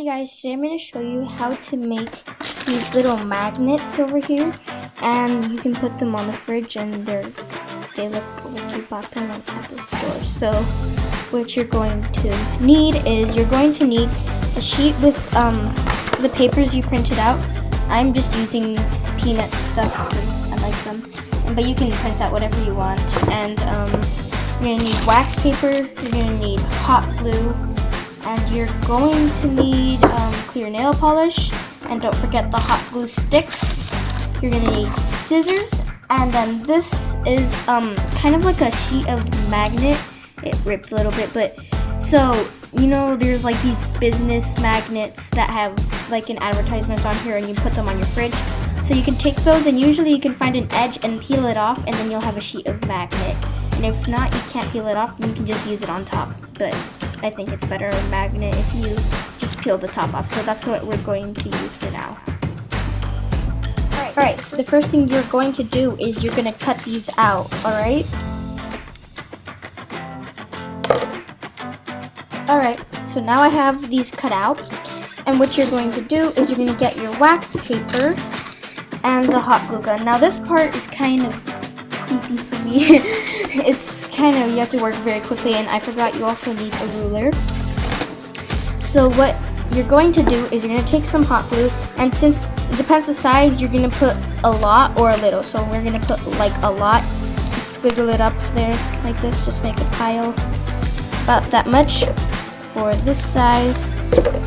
guys, today I'm going to show you how to make these little magnets over here, and you can put them on the fridge and they look like you bought them at the store. So what you're going to need is you're going to need a sheet with the papers you printed out. I'm just using Peanuts stuff because I like them, but you can print out whatever you want. And you're going to need wax paper, you're going to need hot glue, and you're going to need clear nail polish, and don't forget the hot glue sticks. You're going to need scissors, and then this is kind of like a sheet of magnet. It ripped a little bit, but so you know there's like these business magnets that have like an advertisement on here and you put them on your fridge. So you can take those, and usually you can find an edge and peel it off, and then you'll have a sheet of magnet. And if not, you can't peel it off, then you can just use it on top. But I think it's better a magnet if you just peel the top off. So that's what we're going to use for now. Alright, the first thing you're going to do is you're going to cut these out, alright? Alright, so now I have these cut out. And what you're going to do is you're going to get your wax paper and the hot glue gun. Now this part is kind of creepy for me. It's kind of, you have to work very quickly, and I forgot you also need a ruler. So what you're going to do is you're going to take some hot glue, and since it depends the size, you're going to put a lot or a little. So we're going to put like a lot, just squiggle it up there like this, just make a pile about that much for this size,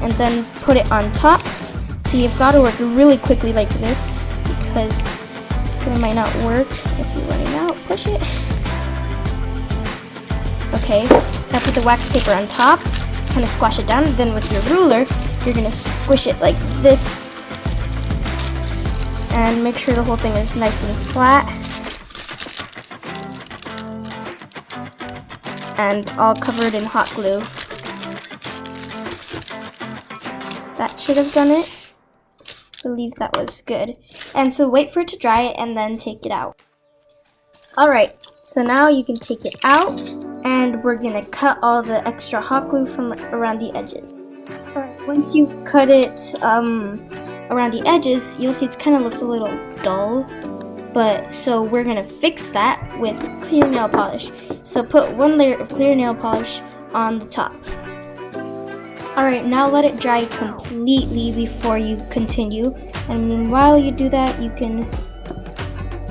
and then put it on top. So you've got to work really quickly like this, because it might not work if you're running out. Push it. Okay, now put the wax paper on top, kind of squash it down, and then with your ruler, you're going to squish it like this, and make sure the whole thing is nice and flat, and all covered in hot glue. That should have done it. I believe that was good. And so wait for it to dry and then take it out. Alright, so now you can take it out, and we're gonna cut all the extra hot glue from around the edges. Alright, once you've cut it around the edges, you'll see it kind of looks a little dull, but so we're gonna fix that with clear nail polish. So put one layer of clear nail polish on the top. Alright, now let it dry completely before you continue, and while you do that, you can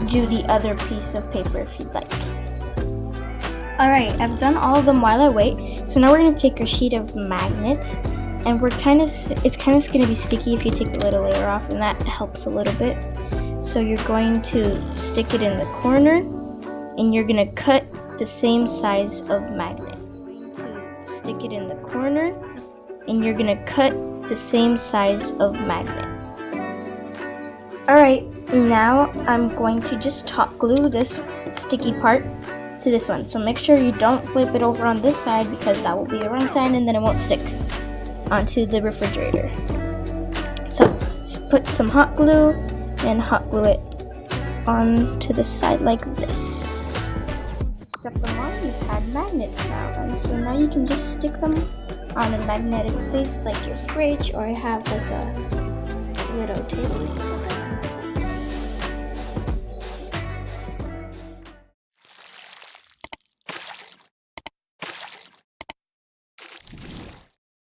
do the other piece of paper if you'd like. Alright, I've done all of them while I wait, so now we're going to take our sheet of magnet, and it's kind of going to be sticky if you take the little layer off, and that helps a little bit. So you're going to stick it in the corner, and you're going to cut the same size of magnet. Stick it in the corner, and you're gonna cut the same size of magnet. Alright, now I'm going to just hot glue this sticky part to this one. So make sure you don't flip it over on this side, because that will be the wrong side and then it won't stick onto the refrigerator. So just put some hot glue and hot glue it onto the side like this. Step them on, you've had magnets now, and so now you can just stick them on a magnetic place like your fridge, or have like a little table.